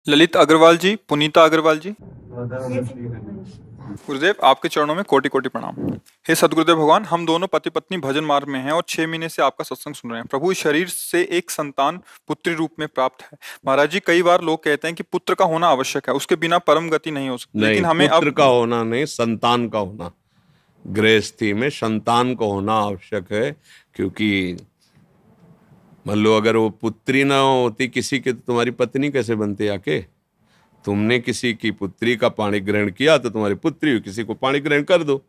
ललित अग्रवाल जी, पुनीता अग्रवाल जी। गुरुदेव, आपके चरणों में कोटि कोटि प्रणाम। हे सदगुरुदेव भगवान, हम दोनों पति पत्नी भजन मार्ग में हैं और 6 महीने से आपका सत्संग सुन रहे हैं। प्रभु, इस शरीर से एक संतान पुत्री रूप में प्राप्त है। महाराज जी, कई बार लोग कहते हैं कि पुत्र का होना आवश्यक है, उसके बिना परम गति नहीं हो सकती, नहीं, लेकिन हमें पुत्र अब का होना नहीं, संतान का होना। गृहस्थी में संतान का होना आवश्यक है, क्योंकि मान लो अगर वो पुत्री ना होती किसी की, तो तुम्हारी पत्नी कैसे बनती आके? तुमने किसी की पुत्री का पाणी ग्रहण किया तो तुम्हारी पुत्री हुई, किसी को पाणी ग्रहण कर दो।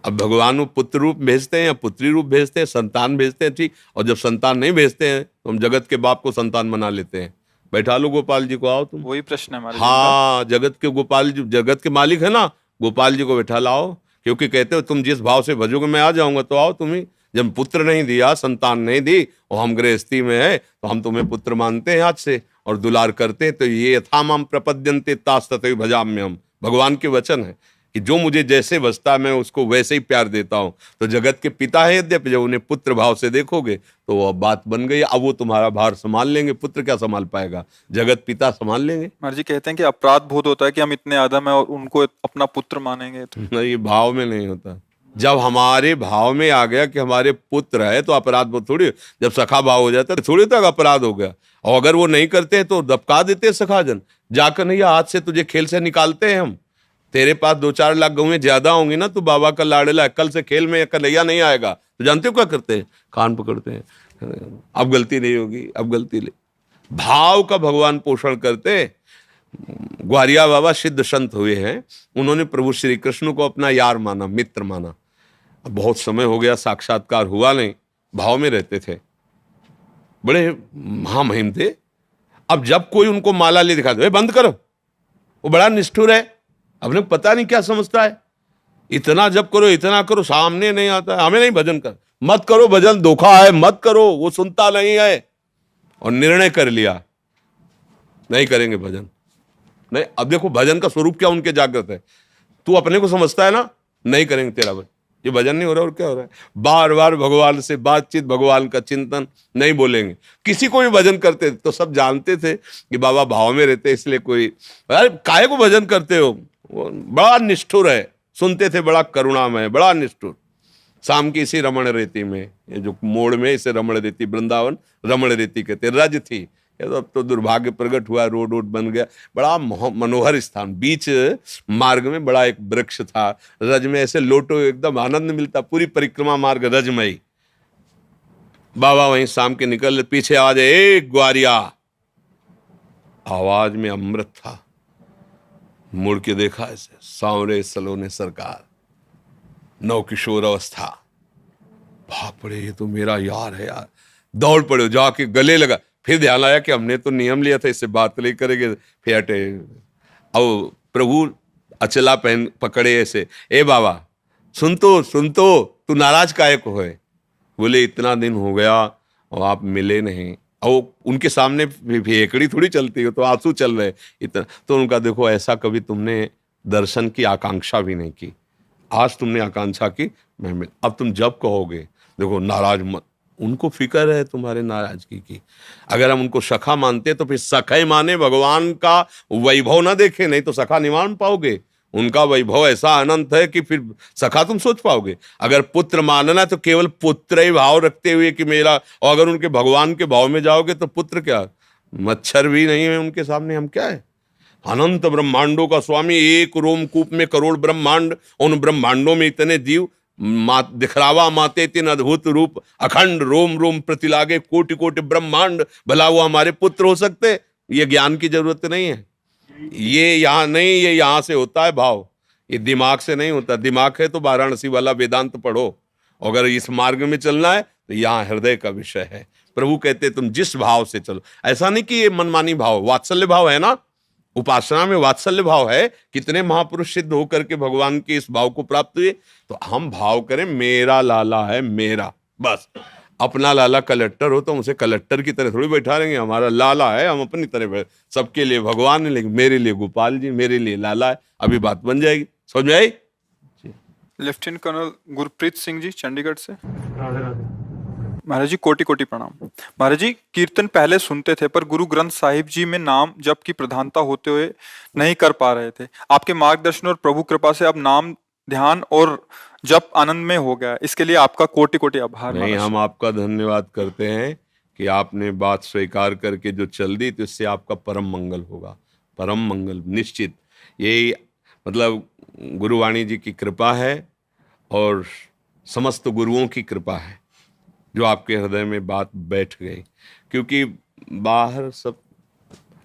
अब भगवान वो पुत्र रूप भेजते हैं या पुत्री रूप भेजते हैं, संतान भेजते हैं, ठीक। और जब संतान नहीं भेजते हैं तो हम जगत के बाप को संतान बना लेते हैं। बैठा लो गोपाल जी को, आओ तुम। वही प्रश्न है महाराज जी इनका। हाँ, जगत के गोपाल जी, जगत के मालिक है ना, गोपाल जी को बैठा लाओ, क्योंकि कहते हो तुम जिस भाव से भजोगे मैं आ जाऊंगा, तो आओ तुम ही। जब पुत्र नहीं दिया, संतान नहीं दी, और हम गृहस्थी में है, तो हम तुम्हें पुत्र मानते हैं आज से और दुलार करते हैं। तो ये यथामाम प्रपद्यन्ते तास तथैव भजाम्यहम्, हम भगवान के वचन है कि जो मुझे जैसे बसता मैं उसको वैसे ही प्यार देता हूं। तो जगत के पिता है यद्यपि, जब उन्हें पुत्र भाव से देखोगे तो वह बात बन गई। अब वो तुम्हारा भार संभाल लेंगे, पुत्र क्या संभाल पाएगा, जगत पिता संभाल लेंगे। महाराज जी कहते हैं कि अपराध बोध होता है कि हम इतने आदम है और उनको अपना पुत्र मानेंगे तो। नहीं, भाव में नहीं होता। जब हमारे भाव में आ गया कि हमारे पुत्र है तो अपराध बोध थोड़ी। जब सखा भाव हो जाता है थोड़ी तक अपराध हो गया। और अगर वो नहीं करते तो दबका देते हैं सखाजन, जाकर नहीं आज से तुझे खेल से निकालते हैं हम। तेरे पास 2-4 लाख गौएं ज्यादा होंगी ना, तो बाबा का लाड़ला है, कल से खेल में कन्हैया नहीं आएगा। तो जानते हो क्या करते हैं? कान पकड़ते हैं, अब गलती नहीं होगी, अब गलती नहीं। भाव का भगवान पोषण करते। ग्वारिया बाबा सिद्ध संत हुए हैं, उन्होंने प्रभु श्री कृष्ण को अपना यार माना, मित्र माना। अब बहुत समय हो गया, साक्षात्कार हुआ नहीं, भाव में रहते थे, बड़े महामहिम थे। अब जब कोई उनको माला ले दिखा दे, बंद करो, वो बड़ा निष्ठुर है, अपने पता नहीं क्या समझता है, इतना जब करो, इतना करो, सामने नहीं आता है, हमें नहीं भजन कर, मत करो भजन, धोखा है, मत करो, वो सुनता नहीं है। और निर्णय कर लिया नहीं करेंगे भजन। नहीं, अब देखो भजन का स्वरूप क्या उनके जागृत है। तू अपने को समझता है ना, नहीं करेंगे तेरा भजन, ये भजन नहीं हो रहा और क्या हो रहा है। बार बार भगवान से बातचीत, भगवान का चिंतन, नहीं बोलेंगे। किसी को भी भजन करते तो सब जानते थे कि बाबा भाव में रहते, इसलिए कोई अरे काहे को भजन करते हो, वो बड़ा निष्ठुर है। सुनते थे, बड़ा करुणामय, बड़ा निष्ठुर। शाम की इसी रमण रेती में, ये जो मोड़ में इसे रमण रेती, वृंदावन रमण रेती कहते, रज थी। ये तो अब तो दुर्भाग्य प्रकट हुआ, रोड वोड बन गया, बड़ा मनोहर स्थान। बीच मार्ग में बड़ा एक वृक्ष था, रज में ऐसे लोटो, एकदम आनंद मिलता, पूरी परिक्रमा मार्ग रजमयी। बाबा वहीं शाम के निकल, पीछे आवाज, ए ग्वारिया। आवाज में अमृत था। मुड़ के देखा, ऐसे सांवरे सलोने सरकार, नव किशोर अवस्था। बाप रे, ये तो मेरा यार है यार। दौड़ पड़े, जाके गले लगा। फिर ध्यान आया कि हमने तो नियम लिया था इससे बात नहीं करेंगे, फिर हटे। अब प्रभु अचला पहन पकड़े ऐसे, ए बाबा सुन तो, तू नाराज काहे को है? बोले इतना दिन हो गया और आप मिले नहीं। और उनके सामने भेकड़ी थोड़ी चलती हो, तो आंसू चल रहे इतना। तो उनका देखो, ऐसा कभी तुमने दर्शन की आकांक्षा भी नहीं की, आज तुमने आकांक्षा की, मैं मिल। अब तुम जब कहोगे, देखो नाराज मत, उनको फिक्र है तुम्हारे नाराजगी की। अगर हम उनको सखा मानते तो फिर सखा ही माने, भगवान का वैभव ना देखे, नहीं तो सखा नहीं मान पाओगे। उनका वैभव ऐसा अनंत है कि फिर सखा तुम सोच पाओगे। अगर पुत्र मानना है तो केवल पुत्र ही भाव रखते हुए कि मेरा, और अगर उनके भगवान के भाव में जाओगे तो पुत्र क्या, मच्छर भी नहीं है उनके सामने, हम क्या है। अनंत ब्रह्मांडों का स्वामी, एक रोमकूप में करोड़ ब्रह्मांड, उन ब्रह्मांडों में इतने जीव, दिखरावा माते तीन अद्भुत रूप, अखंड रोम रोम प्रतिलागे, कोटि कोटि ब्रह्मांड। भला वो हमारे पुत्र हो सकते? ये ज्ञान की जरूरत नहीं है, ये यहाँ नहीं, ये यहाँ से होता है भाव, ये दिमाग से नहीं होता। दिमाग है तो वाराणसी वाला वेदांत पढ़ो, अगर इस मार्ग में चलना है तो यहाँ हृदय का विषय है। प्रभु कहते तुम जिस भाव से चलो, ऐसा नहीं कि ये मनमानी भाव, वात्सल्य भाव है ना, उपासना में वात्सल्य भाव है। कितने महापुरुष सिद्ध होकर के भगवान के इस भाव को प्राप्त हुए। तो हम भाव करें, मेरा लाला है मेरा, बस। अपना लाला कलेक्टर हो तो उसे कलेक्टर की तरह थोड़ी बैठा रहेंगे, हमारा लाला है, हम अपनी तरह सबके लिए भगवान है, लेकिन मेरे लिए गोपाल जी, मेरे लिए लाला है। अभी बात बन जाएगी, समझ में आई? लेफ्टिनेंट कर्नल गुरप्रीत सिंह जी, चंडीगढ़ से। महाराज जी कोटि कोटि प्रणाम। महाराज जी कीर्तन पहले सुनते थे पर गुरु ग्रंथ साहिब जी में नाम जप की प्रधानता होते हुए नहीं कर पा रहे थे। आपके मार्गदर्शन और प्रभु कृपा से अब नाम ध्यान और जप आनंद में हो गया। इसके लिए आपका कोटि कोटि आभार नहीं, महाराज। हम आपका धन्यवाद करते हैं कि आपने बात स्वीकार करके जो चल दी, तो इससे आपका परम मंगल होगा, परम मंगल निश्चित। यही मतलब गुरुवाणी जी की कृपा है और समस्त गुरुओं की कृपा है जो आपके हृदय में बात बैठ गई। क्योंकि बाहर सब,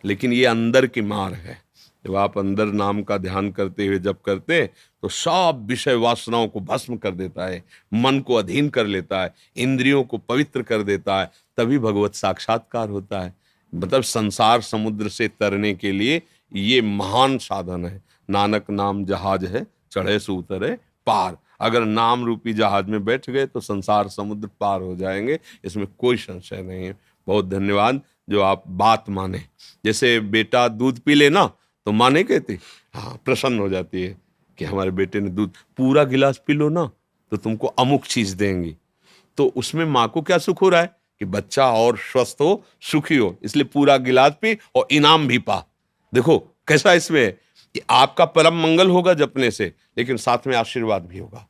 लेकिन ये अंदर की मार है। जब आप अंदर नाम का ध्यान करते हुए जब करते, तो सब विषय वासनाओं को भस्म कर देता है, मन को अधीन कर लेता है, इंद्रियों को पवित्र कर देता है, तभी भगवत साक्षात्कार होता है। मतलब संसार समुद्र से तरने के लिए ये महान साधन है। नानक नाम जहाज है, चढ़े सो उतरे पार। अगर नाम रूपी जहाज में बैठ गए तो संसार समुद्र पार हो जाएंगे, इसमें कोई संशय नहीं है। बहुत धन्यवाद जो आप बात माने। जैसे बेटा दूध पी ले ना, तो माँ नहीं कहती, हाँ प्रसन्न हो जाती है कि हमारे बेटे ने दूध पूरा गिलास पी लो ना तो तुमको अमुक चीज देंगी। तो उसमें माँ को क्या सुख हो रहा है कि बच्चा और स्वस्थ हो, सुखी हो, इसलिए पूरा गिलास पी और इनाम भी पा। देखो कैसा इसमें है कि आपका परम मंगल होगा जपने से, लेकिन साथ में आशीर्वाद भी होगा,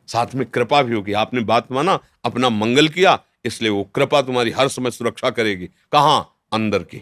साथ में कृपा भी होगी। आपने बात माना, अपना मंगल किया, इसलिए वो कृपा तुम्हारी हर समय सुरक्षा करेगी। कहाँ? अंदर की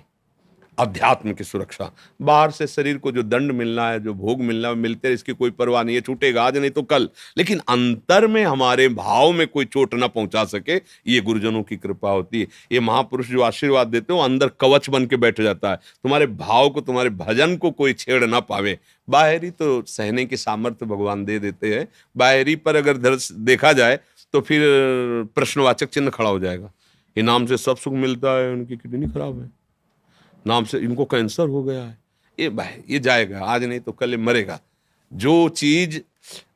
अध्यात्म की सुरक्षा। बाहर से शरीर को जो दंड मिलना है, जो भोग मिलना है, मिलते हैं, इसकी कोई परवाह नहीं है, छूटेगा आज नहीं तो कल। लेकिन अंतर में हमारे भाव में कोई चोट ना पहुंचा सके, ये गुरुजनों की कृपा होती है। ये महापुरुष जो आशीर्वाद देते हो, अंदर कवच बन के बैठ जाता है। तुम्हारे भाव को, तुम्हारे भजन को कोई छेड़ ना पावे। बाहरी तो सहने की सामर्थ्य भगवान दे देते हैं, बाहरी पर अगर देखा जाए तो फिर प्रश्नवाचक चिन्ह खड़ा हो जाएगा। ये नाम से सब सुख मिलता है, उनकी किडनी खराब है, नाम से इनको कैंसर हो गया है, ये जाएगा, आज नहीं तो कल ये मरेगा। जो चीज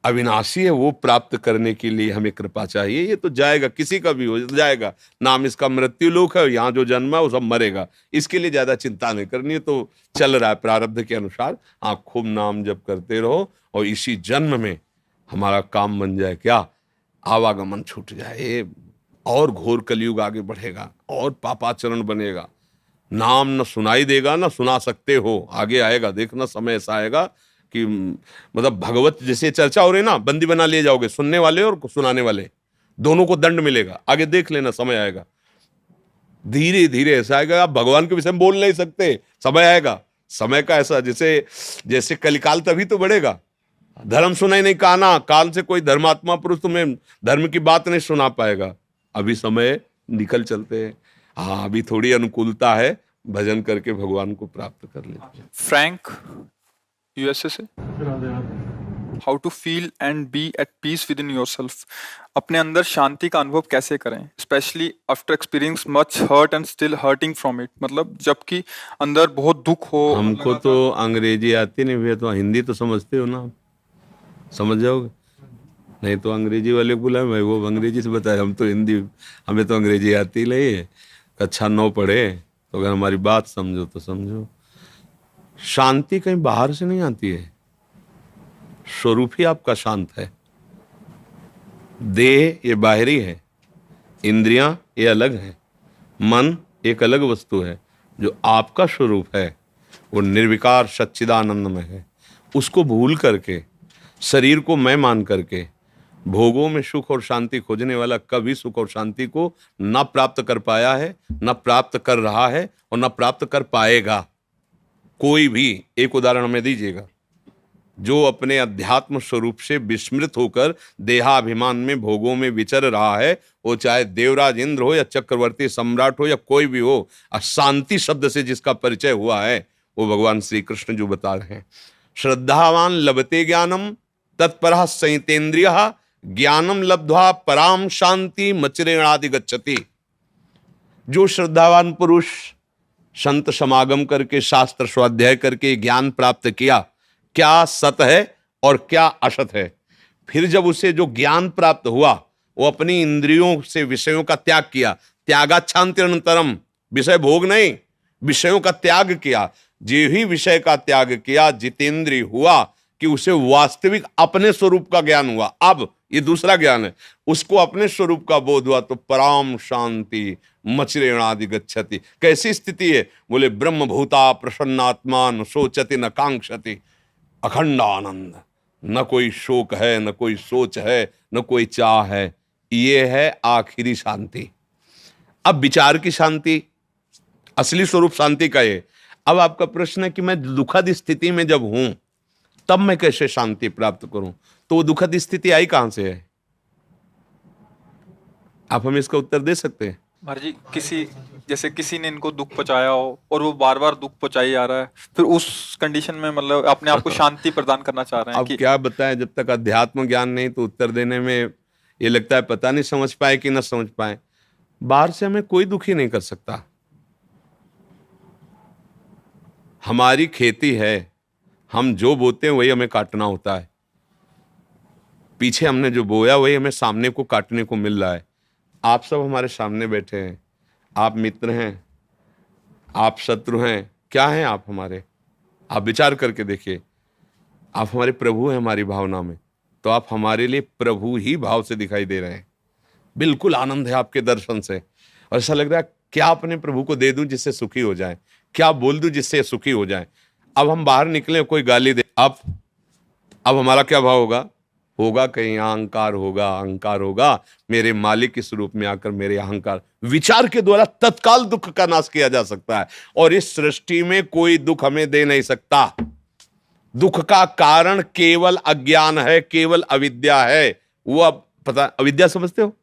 अविनाशी है वो प्राप्त करने के लिए हमें कृपा चाहिए। ये तो जाएगा, किसी का भी हो जाएगा। नाम इसका मृत्यु लोक है, यहाँ जो जन्म है वो सब मरेगा, इसके लिए ज्यादा चिंता नहीं करनी है। तो चल रहा है प्रारब्ध के अनुसार, आप खूब नाम जप करते रहो और इसी जन्म में हमारा काम बन जाए क्या, आवागमन छूट जाए, और घोर कलयुग आगे बढ़ेगा और पापाचरण बनेगा। नाम न सुनाई देगा न सुना सकते हो, आगे आएगा, देखना समय ऐसा आएगा कि मतलब भगवत जैसे चर्चा हो रही ना, बंदी बना लिए जाओगे, सुनने वाले और सुनाने वाले दोनों को दंड मिलेगा। आगे देख लेना, समय आएगा, धीरे धीरे ऐसा आएगा आप भगवान के विषय में बोल नहीं सकते। समय आएगा, समय का ऐसा जैसे जैसे कलिकाल तभी तो बढ़ेगा। धर्म सुनाई नहीं, काना काल से कोई धर्मात्मा पुरुष तुम्हें धर्म की बात नहीं सुना पाएगा। अभी समय निकल चलते हैं। हाँ, अभी थोड़ी अनुकूलता है, भजन करके भगवान को प्राप्त कर ले। फ्रैंक यूएसए से, how to feel and be at peace within yourself. अपने अंदर शांति का अनुभव कैसे करें, specially after experience much hurt and still hurting from it. मतलब जबकि अंदर बहुत दुख हो। हमको तो अंग्रेजी आती नहीं भैया, तो हिंदी तो समझते हो ना, आप समझ जाओगे। नहीं तो अंग्रेजी वाले को बुलाए, भाई वो अंग्रेजी से बताए, हम तो हिंदी, हमें तो अंग्रेजी आती नहीं है। कक्षा 9 पढ़े, तो अगर हमारी बात समझो तो समझो। शांति कहीं बाहर से नहीं आती है, स्वरूप ही आपका शांत है। देह ये बाहरी है, इंद्रियां ये अलग है, मन एक अलग वस्तु है। जो आपका स्वरूप है वो निर्विकार सच्चिदानंद में है। उसको भूल करके, शरीर को मैं मान करके, भोगों में सुख और शांति खोजने वाला कभी सुख और शांति को न प्राप्त कर पाया है, न प्राप्त कर रहा है और न प्राप्त कर पाएगा कोई भी। एक उदाहरण हमें दीजिएगा। जो अपने अध्यात्म स्वरूप से विस्मृत होकर देहाभिमान में भोगों में विचर रहा है, वो चाहे देवराज इंद्र हो या चक्रवर्ती सम्राट हो या कोई भी हो, अशांति शब्द से जिसका परिचय हुआ है वो भगवान श्री कृष्ण जो बता रहे हैं। श्रद्धावान लभते ज्ञानम तत्परः संयतेन्द्रियः ज्ञानम लब्ध्वा पराम शांति मचरेणादि गच्छति। जो श्रद्धावान पुरुष संत समागम करके, शास्त्र स्वाध्याय करके ज्ञान प्राप्त किया, क्या सत है और क्या असत है, फिर जब उसे जो ज्ञान प्राप्त हुआ, वो अपनी इंद्रियों से विषयों का त्याग किया। त्यागाच्छांतिरनंतरम, विषय भोग नहीं, विषयों का त्याग किया। जो ही विषय का त्याग किया, जितेंद्रिय हुआ कि उसे वास्तविक अपने स्वरूप का ज्ञान हुआ। अब ये दूसरा ज्ञान है। उसको अपने स्वरूप का बोध हुआ तो पराम शांति मचरेणादि गच्छति। कैसी स्थिति है? बोले ब्रह्म भूता प्रसन्नात्मा न शोचति न कांक्षति, अखंड आनंद, न कोई शोक है, न कोई सोच है, न कोई चाह है। ये है आखिरी शांति। अब विचार की शांति, असली स्वरूप शांति का ये। अब आपका प्रश्न है कि मैं दुखद स्थिति में जब हूं तब मैं कैसे शांति प्राप्त करूं? तो वो दुखद स्थिति आई कहां से है? आप हमें इसका उत्तर दे सकते हैं? महाराज जी, किसी ने इनको दुख पहुंचाया हो और वो बार बार दुख पहुंचाई जा रहा है, फिर उस कंडीशन में मतलब अपने आप को शांति प्रदान करना चाह रहे हैं अब कि क्या बताएं, जब तक अध्यात्म ज्ञान नहीं तो उत्तर देने में ये लगता है पता नहीं समझ पाए कि ना समझ पाए। बाहर से हमें कोई दुखी नहीं कर सकता। हमारी खेती है, हम जो बोते हैं वही हमें काटना होता है। पीछे हमने जो बोया वही हमें सामने को काटने को मिल रहा है। आप सब हमारे सामने बैठे हैं, आप मित्र हैं, आप शत्रु हैं, क्या हैं आप हमारे? आप विचार करके देखिए। आप हमारे प्रभु हैं हमारी भावना में, तो आप हमारे लिए प्रभु ही भाव से दिखाई दे रहे हैं। बिल्कुल आनंद है आपके दर्शन से, और ऐसा लग रहा है क्या अपने प्रभु को दे दूं जिससे सुखी हो जाए, क्या बोल दूं जिससे सुखी हो जाए। अब हम बाहर निकले, कोई गाली दे, अब हमारा क्या भाव होगा कहीं अहंकार होगा, अहंकार होगा। मेरे मालिक के स्वरूप में आकर मेरे अहंकार, विचार के द्वारा तत्काल दुख का नाश किया जा सकता है। और इस सृष्टि में कोई दुख हमें दे नहीं सकता। दुख का कारण केवल अज्ञान है, केवल अविद्या है। वो अब पता, अविद्या समझते हो?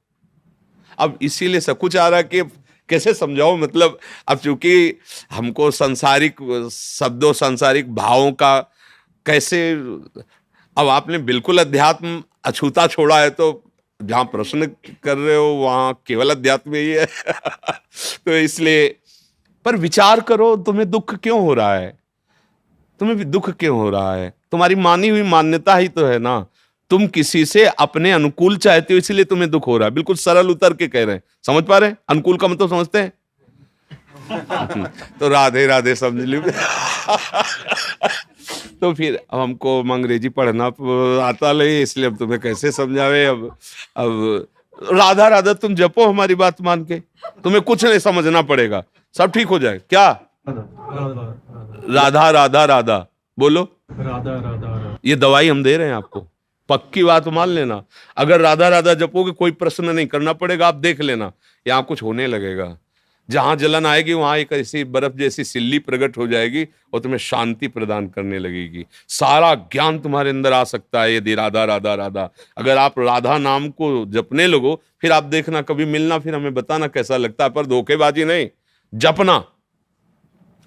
अब इसीलिए सब कुछ आ रहा है कि कैसे समझाओ, मतलब अब चूंकि हमको सांसारिक शब्दों, सांसारिक भावों का कैसे, अब आपने बिल्कुल अध्यात्म अछूता छोड़ा है, तो जहां प्रश्न कर रहे हो वहां केवल अध्यात्म ही है। तो इसलिए, पर विचार करो, तुम्हें दुख क्यों हो रहा है? तुम्हें भी दुख क्यों हो रहा है? तुम्हारी मानी हुई मान्यता ही तो है ना। तुम किसी से अपने अनुकूल चाहते हो, इसलिए तुम्हें दुख हो रहा है। बिल्कुल सरल उतर के कह रहे हैं, समझ पा रहे हैं? अनुकूल का मतलब समझते हैं? तो राधे राधे समझ लो। तो फिर अब हमको अंग्रेजी पढ़ना आता नहीं, इसलिए अब तुम्हें कैसे समझावे। अब राधा राधा तुम जपो हमारी बात मान के, तुम्हें कुछ नहीं समझना पड़ेगा, सब ठीक हो जाए। क्या राधा राधा राधा बोलो, राधा राधा, ये दवाई हम दे रहे हैं आपको, पक्की बात मान लेना। अगर राधा राधा जपोगे कोई प्रश्न नहीं करना पड़ेगा, आप देख लेना यहाँ कुछ होने लगेगा। जहां जलन आएगी वहां एक ऐसी बर्फ जैसी सिल्ली प्रकट हो जाएगी और तुम्हें शांति प्रदान करने लगेगी। सारा ज्ञान तुम्हारे अंदर आ सकता है यदि राधा राधा राधा, अगर आप राधा नाम को जपने लगो, फिर आप देखना कभी मिलना, फिर हमें बताना कैसा लगता है। पर धोखेबाजी नहीं, जपना।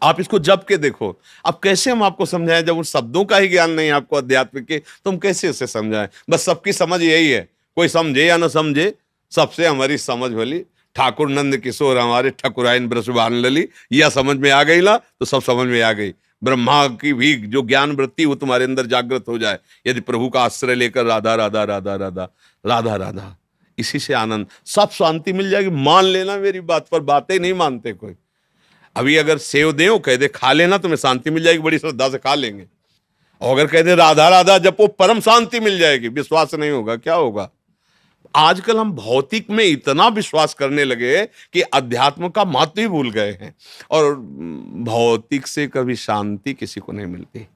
आप इसको जप के देखो। अब कैसे हम आपको समझाएं जब उन शब्दों का ही ज्ञान नहीं आपको अध्यात्म के, तो हम कैसे उसे समझाएं? बस सबकी समझ यही है, कोई समझे या ना समझे, सबसे हमारी समझ वाली ठाकुर नंद किशोर हमारे ठकुराइन ब्रजभान लली, यह समझ में आ गई ना तो सब समझ में आ गई। ब्रह्मा की भी जो ज्ञान वृत्ति वो तुम्हारे अंदर जागृत हो जाए यदि प्रभु का आश्रय लेकर राधा राधा राधा राधा राधा राधा, इसी से आनंद, सब शांति मिल जाएगी। मान लेना मेरी बात पर, बातें नहीं मानते कोई। अभी अगर सेव दे कह दे खा लेना तुम्हें शांति मिल जाएगी, बड़ी श्रद्धा से खा लेंगे। और अगर कह दे राधा राधा जपो परम शांति मिल जाएगी, विश्वास नहीं होगा, क्या होगा? आजकल हम भौतिक में इतना विश्वास करने लगे कि अध्यात्म का महत्व ही भूल गए हैं। और भौतिक से कभी शांति किसी को नहीं मिलती,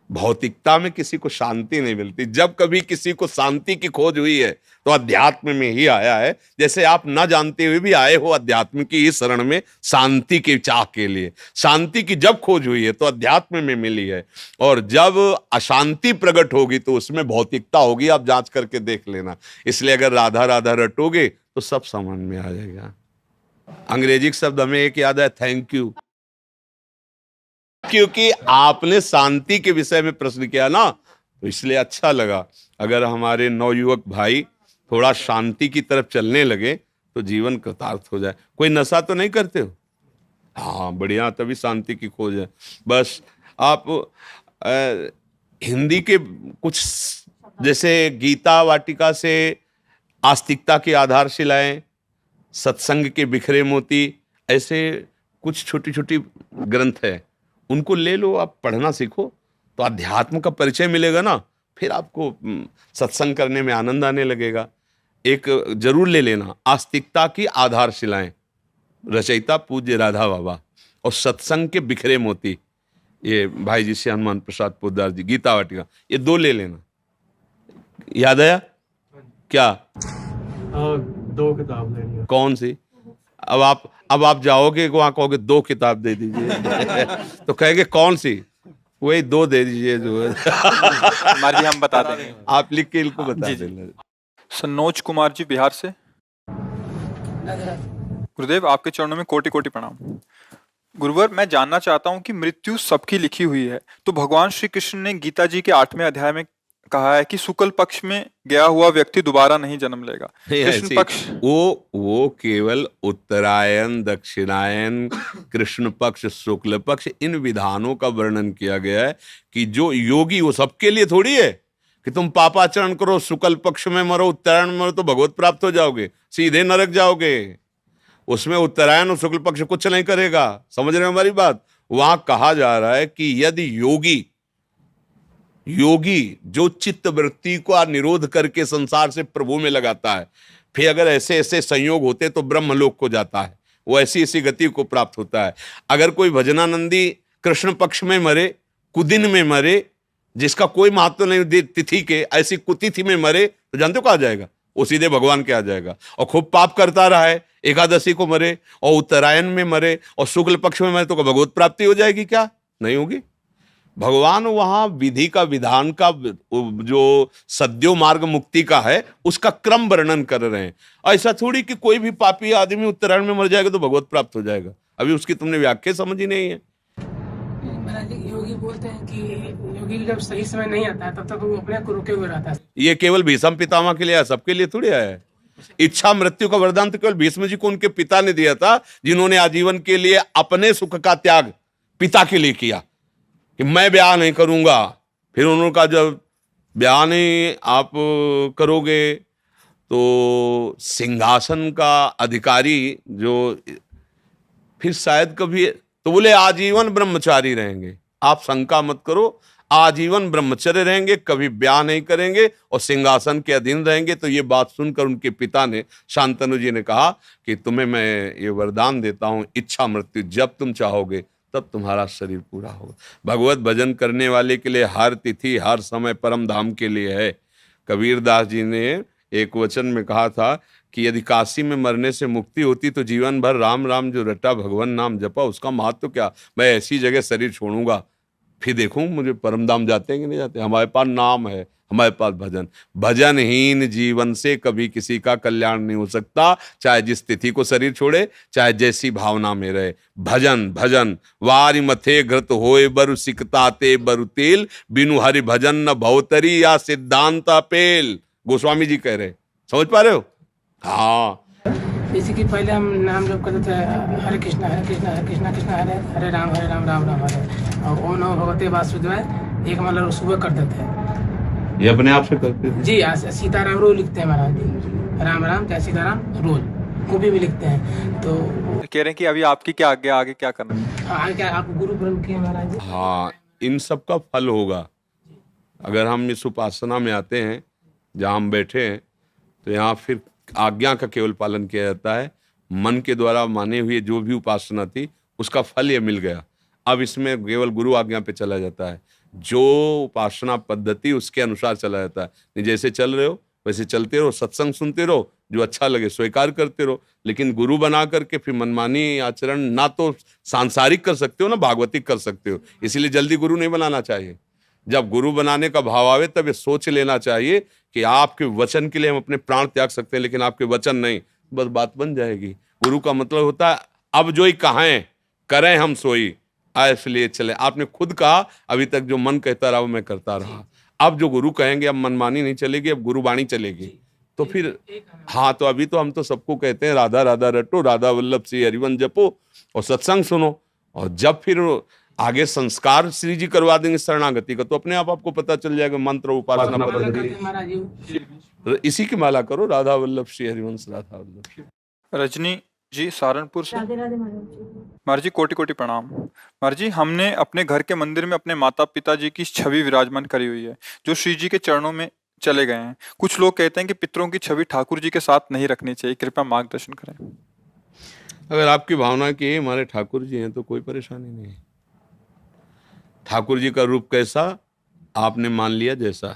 भौतिकता में किसी को शांति नहीं मिलती। जब कभी किसी को शांति की खोज हुई है तो अध्यात्म में ही आया है। जैसे आप न जानते हुए भी आए हो अध्यात्म की इस शरण में शांति की चाह के लिए। शांति की जब खोज हुई है तो अध्यात्म में मिली है, और जब अशांति प्रकट होगी तो उसमें भौतिकता होगी। आप जांच करके देख लेना। इसलिए अगर राधा राधा रटोगे तो सब समझ में आ जाएगा। अंग्रेजी शब्द हमें एक याद है, थैंक यू, क्योंकि आपने शांति के विषय में प्रश्न किया ना, तो इसलिए अच्छा लगा। अगर हमारे नवयुवक भाई थोड़ा शांति की तरफ चलने लगे तो जीवन कृतार्थ हो जाए। कोई नशा तो नहीं करते हो? हाँ बढ़िया, तभी शांति की खोज है। बस आप हिंदी के कुछ जैसे गीता वाटिका से आस्तिकता की आधारशिलाएं, सत्संग के बिखरे मोती, ऐसे कुछ छोटी छोटी ग्रंथ है, उनको ले लो, आप पढ़ना सीखो तो अध्यात्म का परिचय मिलेगा ना। फिर आपको सत्संग करने में आनंद आने लगेगा। एक जरूर ले लेना, आस्तिकता की आधारशिलाएं, रचयिता पूज्य राधा बाबा, और सत्संग के बिखरे मोती, ये भाई जी से हनुमान प्रसाद पोद्दार जी, गीता वाटिका, ये 2 ले लेना। याद आया क्या? 2 किताब लेनी है। कौन सी? अब आप जाओगे वहां कहोगे 2 किताब दे दीजिए तो कहेंगे कौन सी? वही 2 दे दीजिए जो हमारी हम बता देंगे। आप लिख के इनको बता जी, जी। देना। सनोज कुमार जी बिहार से। गुरुदेव आपके चरणों में कोटि कोटि प्रणाम। गुरुवर, मैं जानना चाहता हूं कि मृत्यु सबकी लिखी हुई है, तो भगवान श्री कृष्ण ने गीता जी के 8वें अध्याय में कहा है कि शुक्ल पक्ष में गया हुआ व्यक्ति दोबारा नहीं जन्म लेगा। कृष्ण ऐसे पक्ष वो केवल उत्तरायण, दक्षिणायन, कृष्ण पक्ष, शुक्ल पक्ष, इन विधानों का वर्णन किया गया है कि जो योगी, वो सबके लिए थोड़ी है कि तुम पापाचरण करो, शुक्ल पक्ष में मरो, उत्तरायण में मरो तो भगवत प्राप्त हो जाओगे, सीधे नरक जाओगे। उसमें उत्तरायण और शुक्ल पक्ष कुछ नहीं करेगा। समझ रहे हो हमारी बात? वहां कहा जा रहा है कि यदि योगी जो चित्त वृत्ति को निरोध करके संसार से प्रभु में लगाता है, फिर अगर ऐसे ऐसे संयोग होते तो ब्रह्मलोक को जाता है, वो ऐसी ऐसी गति को प्राप्त होता है। अगर कोई भजनानंदी कृष्ण पक्ष में मरे, कुदिन में मरे, जिसका कोई महत्व नहीं तिथि के, ऐसी कुतिथि में मरे, तो जानते हो कहाँ जाएगा? वो सीधे भगवान के आ जाएगा। और खूब पाप करता रहा है, एकादशी को मरे और उत्तरायण में मरे और शुक्ल पक्ष में मरे, तो भगवत प्राप्ति हो जाएगी क्या? नहीं होगी। भगवान वहां विधि का, विधान का, जो सद्यो मार्ग मुक्ति का है, उसका क्रम वर्णन कर रहे हैं। ऐसा थोड़ी कि कोई भी पापी आदमी उत्तरायण में मर जाएगा तो भगवत प्राप्त हो जाएगा। अभी उसकी तुमने व्याख्या समझी नहीं है। महाराज जी, योगी बोलते हैं कि योगी जब सही समय नहीं आता है तब तक वो अपने को रुके हुए रहता है। ये केवल भीष्म पितामह के लिए है, सबके लिए थोड़ी आया है। इच्छा मृत्यु का वरदान तो केवल भीष्म जी को उनके पिता ने दिया था, जिन्होंने आजीवन के लिए अपने सुख का त्याग पिता के लिए किया कि मैं ब्याह नहीं करूंगा। फिर उन्होंने कहा जब ब्याह नहीं आप करोगे तो सिंहासन का अधिकारी जो फिर शायद कभी, तो बोले आजीवन ब्रह्मचारी रहेंगे। आप शंका मत करो, आजीवन ब्रह्मचर्य रहेंगे, कभी ब्याह नहीं करेंगे और सिंहासन के अधीन रहेंगे। तो ये बात सुनकर उनके पिता ने, शांतनु जी ने कहा कि तुम्हें मैं ये वरदान देता हूं, इच्छा मृत्यु जब तुम चाहोगे तब तुम्हारा शरीर पूरा होगा। भगवत भजन करने वाले के लिए हर तिथि, हर समय परम धाम के लिए है। कबीर दास जी ने एक वचन में कहा था कि यदि काशी में मरने से मुक्ति होती तो जीवन भर राम राम जो रटा भगवान नाम जपा, उसका महत्व क्या। मैं ऐसी जगह शरीर छोड़ूंगा, फिर देखूं मुझे परम धाम जाते हैं कि नहीं जाते। हमारे पास नाम है, हमारे पास भजन। भजनहीन जीवन से कभी किसी का कल्याण नहीं हो सकता, चाहे जिस तिथि को शरीर छोड़े, चाहे जैसी भावना में रहे। भजन भजन वारी मथे घृत होए बरु सिकताते बरु तेल, बिनु हरि भजन न भवतरी या सिद्धांत पेल। गोस्वामी जी कह रहे, समझ पा रहे हो? हाँ, जैसे कि पहले हम नाम जप करते थे, हरे कृष्णा हरे कृष्णा हरे कृष्णा कृष्णा हरे हरे राम राम राम हरे, और ओम नमो भगवते वासुदेवाय एक मतलब सुबह करते थे। ये अपने आप से करते थे जी। सीताराम रोज लिखते हैं महाराज जी, राम राम चाहे सीताराम रोज, वो भी लिखते हैं। तो कह रहे हैं कि अभी आपकी क्या आगे क्या करना है? आगे क्या आप गुरु ब्रह्म किए महाराज जी? हाँ, इन सब का फल होगा अगर हम इस उपासना में आते हैं। जहाँ हम बैठे हैं तो यहाँ फिर आज्ञा का केवल पालन किया जाता है। मन के द्वारा माने हुए जो भी उपासना थी उसका फल ये मिल गया। अब इसमें केवल गुरु आज्ञा पे चला जाता है, जो उपासना पद्धति उसके अनुसार चला जाता है। नहीं जैसे चल रहे हो वैसे चलते रहो, सत्संग सुनते रहो, जो अच्छा लगे स्वीकार करते रहो। लेकिन गुरु बना करके फिर मनमानी आचरण ना तो सांसारिक कर सकते हो ना भागवतिक कर सकते हो। इसीलिए जल्दी गुरु नहीं बनाना चाहिए। जब गुरु बनाने का भाव आवे तब ये सोच लेना चाहिए कि आपके वचन के लिए हम अपने प्राण त्याग सकते हैं, लेकिन आपके वचन नहीं, बस बात बन जाएगी। गुरु का मतलब होता है अब जो ही कहें करें हम सोई, इसलिए चले। आपने खुद कहा अभी तक जो मन कहता रहा वो मैं करता रहा। अब जो गुरु कहेंगे, अब मनमानी नहीं चलेगी, अब गुरुवाणी चलेगी। तो फिर हाँ, तो अभी तो हम तो सबको कहते हैं राधा राधा रटो, राधा वल्लभ श्री हरिवन जपो और सत्संग सुनो। और जब फिर आगे संस्कार श्री जी करवा देंगे शरणागति का, तो अपने आप आपको पता चल जाएगा मंत्र उपासना पद्धति। इसी की माला करो, राधा वल्लभ श्री हरिवंश राधा वल्लभ। रजनी जी सहारनपुर से। राधे राधे महाराज जी। महाराज जी कोटि कोटि प्रणाम। महाराज जी हमने अपने घर के मंदिर में अपने माता पिता जी की छवि विराजमान करी हुई है जो श्री जी के चरणों में चले गए हैं। कुछ लोग कहते हैं कि पितरों की छवि ठाकुर जी के साथ नहीं रखनी चाहिए, कृपया मार्गदर्शन करें। अगर आपकी भावना की हमारे ठाकुर जी हैं तो कोई परेशानी नहीं है। ठाकुर जी का रूप कैसा आपने मान लिया जैसा,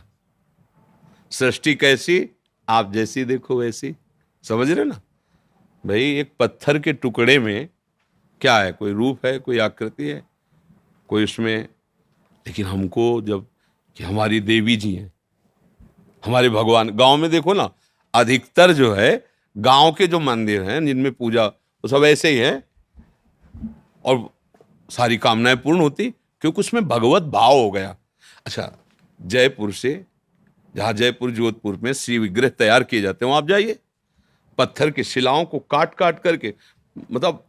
सृष्टि कैसी आप जैसी देखो वैसी, समझ रहे ना भाई। एक पत्थर के टुकड़े में क्या है, कोई रूप है, कोई आकृति है, कोई उसमें। लेकिन हमको जब कि हमारी देवी जी हैं, हमारे भगवान, गांव में देखो ना अधिकतर जो है गांव के जो मंदिर हैं जिनमें पूजा वो सब ऐसे ही है और सारी कामनाएं पूर्ण होती क्योंकि उसमें भगवत भाव हो गया। अच्छा, जयपुर से, जहाँ जयपुर जोधपुर में श्री विग्रह तैयार किए जाते हैं वहाँ आप जाइए, पत्थर की शिलाओं को काट काट करके, मतलब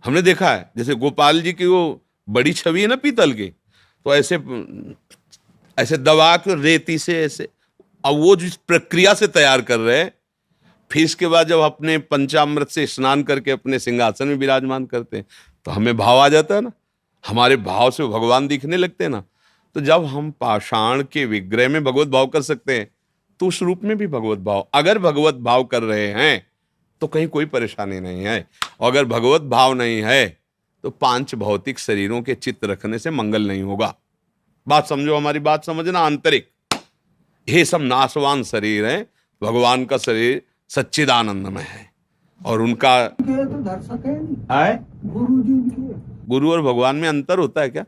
हमने देखा है जैसे गोपाल जी की वो बड़ी छवि है ना पीतल की, तो ऐसे ऐसे दबा के रेती से ऐसे, अब वो जिस प्रक्रिया से तैयार कर रहे हैं, फिर इसके बाद जब अपने पंचामृत से स्नान करके अपने सिंहासन में विराजमान करते हैं तो हमें भाव आ जाता है ना, हमारे भाव से भगवान दिखने लगते हैं ना। तो जब हम पाषाण के विग्रह में भगवत भाव कर सकते हैं तो उस रूप में भी भगवत भाव, अगर भगवत भाव कर रहे हैं तो कहीं कोई परेशानी नहीं है। और अगर भगवत भाव नहीं है तो 5 भौतिक शरीरों के चित्त रखने से मंगल नहीं होगा। बात समझो, हमारी बात समझना। आंतरिक ये सब नाशवान शरीर है, भगवान का शरीर सच्चिदानंदमय है और उनका है। गुरु और भगवान में अंतर होता है क्या?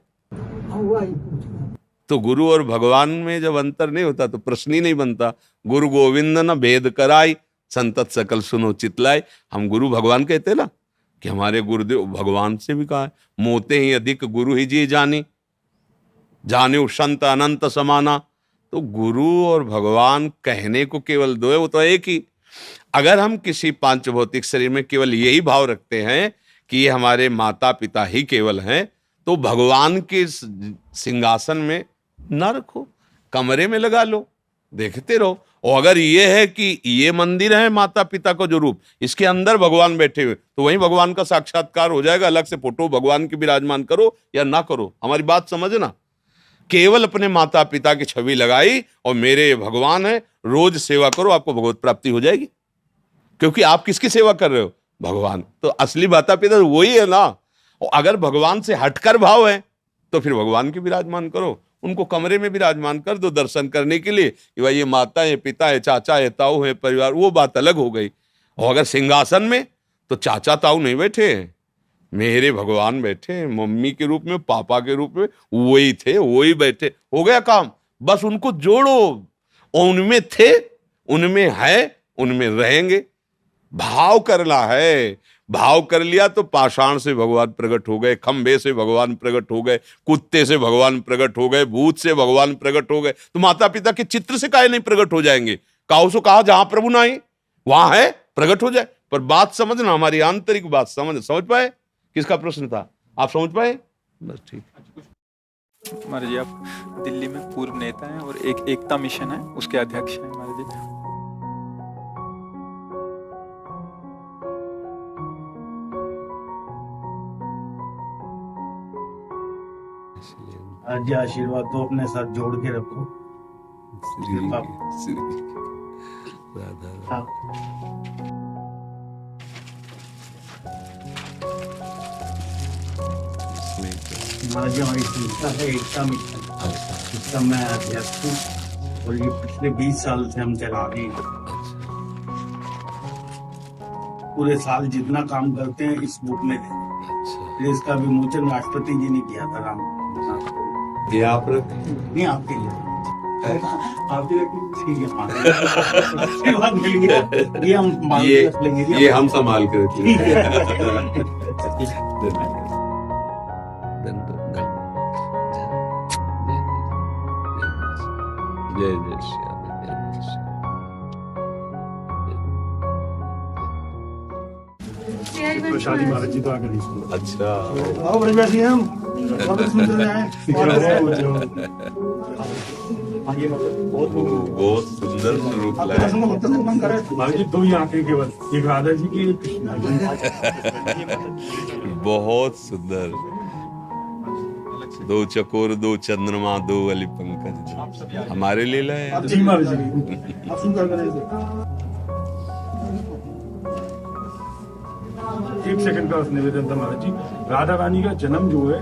तो गुरु और भगवान में जब अंतर नहीं होता तो प्रश्न ही नहीं बनता। गुरु गोविंद न भेद कराई, संतत सकल सुनो चितलाई। हम गुरु भगवान कहते ना कि हमारे गुरुदेव भगवान से भी कहा है, मोते ही अधिक गुरु ही जी जानी, जाने संत अनंत समाना। तो गुरु और भगवान कहने को केवल 2 है, वो तो एक ही। अगर हम किसी 5 भौतिक शरीर में केवल यही भाव रखते हैं कि ये हमारे माता पिता ही केवल हैं, तो भगवान के सिंहासन में ना रखो, कमरे में लगा लो, देखते रहो। और अगर ये है कि ये मंदिर है माता पिता का जो रूप, इसके अंदर भगवान बैठे हुए, तो वहीं भगवान का साक्षात्कार हो जाएगा। अलग से फोटो भगवान की विराजमान करो या ना करो, हमारी बात समझना। केवल अपने माता पिता की छवि लगाई और मेरे भगवान है, रोज सेवा करो, आपको भगवत प्राप्ति हो जाएगी। क्योंकि आप किसकी सेवा कर रहे हो? भगवान। तो असली माता पिता वही है ना। और अगर भगवान से हटकर भाव है तो फिर भगवान की विराजमान करो, उनको कमरे में विराजमान कर दो दर्शन करने के लिए कि भाई ये माता है, पिता है, चाचा है, ताऊ है, परिवार, वो बात अलग हो गई। और अगर सिंहासन में तो चाचा ताऊ नहीं बैठे हैं, मेरे भगवान बैठे हैं, मम्मी के रूप में, पापा के रूप में, वही थे वही बैठे, हो गया काम। बस उनको जोड़ो, उनमें थे, उनमें है, उनमें रहेंगे। भाव करना है, भाव कर लिया तो पाषाण से भगवान प्रकट हो गए, खंबे से भगवान प्रकट हो गए, कुत्ते से भगवान प्रकट हो गए, भूत से भगवान प्रकट हो गए। तो माता पिता के चित्र से काहे नहीं प्रकट हो जाएंगे? काऊ सो कहा जहां प्रभु नहीं वहां है, प्रकट हो जाए। पर बात समझना, हमारी आंतरिक बात समझ पाए। किसका प्रश्न था, आप समझ पाए? बस ठीक। महाराज जी आप दिल्ली में पूर्व नेता हैं और एक एकता मिशन है उसके अध्यक्ष हैं महाराज जी। आज आशीर्वाद तो अपने साथ जोड़ के रखो। हाँ। महाराज जी हमारी संस्था है एकता मिशन, इसका मैं अध्यक्ष हूँ और ये पिछले 20 साल से हम चला रहे हैं। पूरे साल जितना काम करते हैं इस बुक में है। इसका विमोचन राष्ट्रपति जी ने किया था। राम ये आप रखते नहीं, आपके लिए आपके लिए ठीक है। बात मिल गया, ये हम संभाल के रख लेंगे। ये हम संभाल के रखेंगे। जय जय श्याम, जय श्याम। प्रसादी महाराज जी तो आगे नहीं। अच्छा, आओ बड़े बैठिए हम। बहुत सुंदर स्वरूप लाया। महाराज जी 2 ही आंखें केवल, एक राधा जी की, एक कृष्णा जी। बहुत सुंदर। दो चकोर दो चंद्रमा दो अली पंकज, हमारे लीला है। जी महाराज जी, आप स्वीकार करें। एक सेकंड का निवेदन था महाराज जी, राधा रानी का जन्म जो है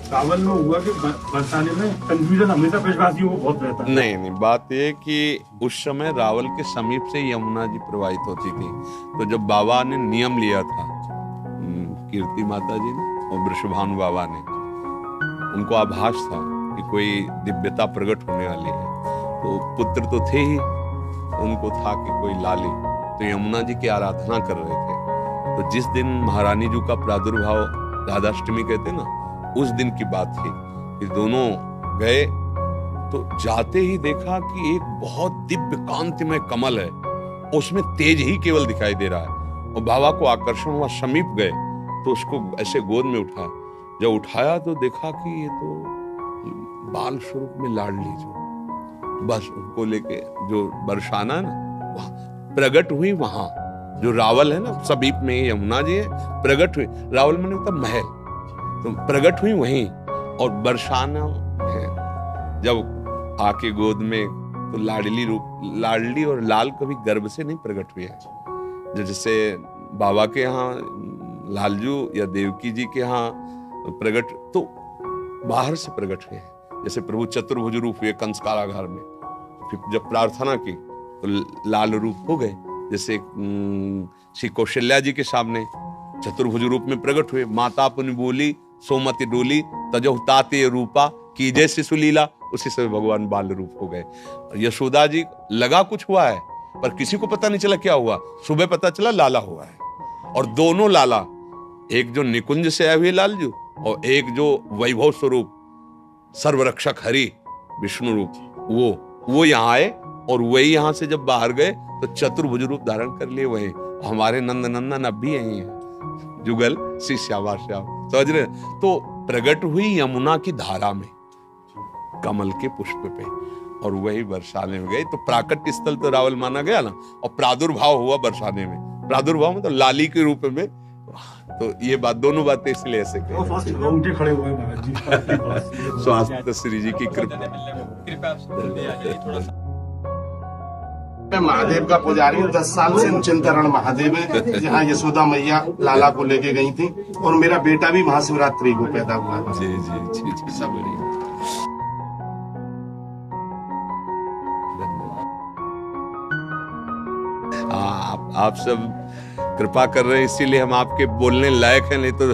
रावल में हुआ कि बरसाने में, कंफ्यूजन हमेशा ब्रजवासियों को बहुत रहता है। नहीं, बात ये कि उस समय रावल के समीप से यमुना जी प्रवाहित होती थी। तो जब बाबा ने नियम लिया था, कीर्ति माता जी ने और वृषभानु बाबा ने, उनको आभास था कि कोई दिव्यता प्रकट होने वाली है। तो पुत्र तो थे ही, उनको था कि कोई लाली, तो यमुना जी की आराधना कर रहे थे। तो जिस दिन महारानी जी का प्रादुर्भाव, राधाष्टमी कहते ना, उस दिन की बात थी कि दोनों गए। तो जाते ही देखा कि एक बहुत दिव्य कांतिमय कमल है, उसमें तेज ही केवल दिखाई दे रहा है। और बाबा को आकर्षण हुआ, समीप गए तो उसको ऐसे गोद में उठाया। जब उठाया तो देखा कि ये तो बाल स्वरूप में लाडली, जो बस उनको लेके जो बरसाना है ना, प्रकट हुई वहां। जो रावल है ना, समीप में यमुना जी है, प्रकट हुई। रावल मैंने तब महल, तो प्रकट हुई वहीं। और बरसाना है, जब आके गोद में, तो लाडली रूप, लाडली और लाल कभी गर्भ से नहीं प्रकट हुए हैं। जैसे बाबा के यहाँ लालजू या देवकी जी के यहाँ प्रकट तो बाहर से प्रकट हुए हैं। जैसे प्रभु चतुर्भुज रूप हुए कंस कारागार में, फिर जब प्रार्थना की तो लाल रूप हो गए। जैसे श्री कौशल्या जी के सामने चतुर्भुज रूप में प्रकट हुए। माता पुनि बोली सोमति डोली तजहु ताते रूपा की जैसे सुलीला, उसी से भगवान बाल रूप हो गए। यशोदा जी लगा कुछ हुआ है, पर किसी को पता नहीं चला क्या हुआ। सुबह पता चला लाला हुआ है। और दोनों लाला, एक जो निकुंज से आए हुए लालजू और एक जो वैभव स्वरूप सर्वरक्षक हरि विष्णु रूप, वो यहाँ आए। और वही यहाँ से जब बाहर गए तो चतुर्भुज रूप धारण कर लिए। वही हमारे नंद नंदन अब भी यही है, जुगल श्री श्यामा श्याम, समझ रहे। तो प्रकट हुई यमुना की धारा में, कमल के पुष्प पे, और वही बरसाने में गए। तो प्राकट्य स्थल तो रावल माना गया ना, और प्रादुर्भाव हुआ बरसाने में। प्रादुर्भाव में तो लाली के रूप में। तो ये बात, दोनों बातें इसलिए ऐसे रोंगटे खड़े हुए महाराज जी। स्वास्थ्य श्री जी की कृपा। मैं महादेव का पुजारी हूँ। 10 साल से चिंतारण महादेव है, जहाँ यशोदा मैया लाला को लेके गई थी। और मेरा बेटा भी महाशिवरात्रि को पैदा हुआ। जी जी जी जी, सब बढ़िया। आप सब कृपा कर रहे हैं, इसीलिए हम आपके बोलने लायक हैं, नहीं तो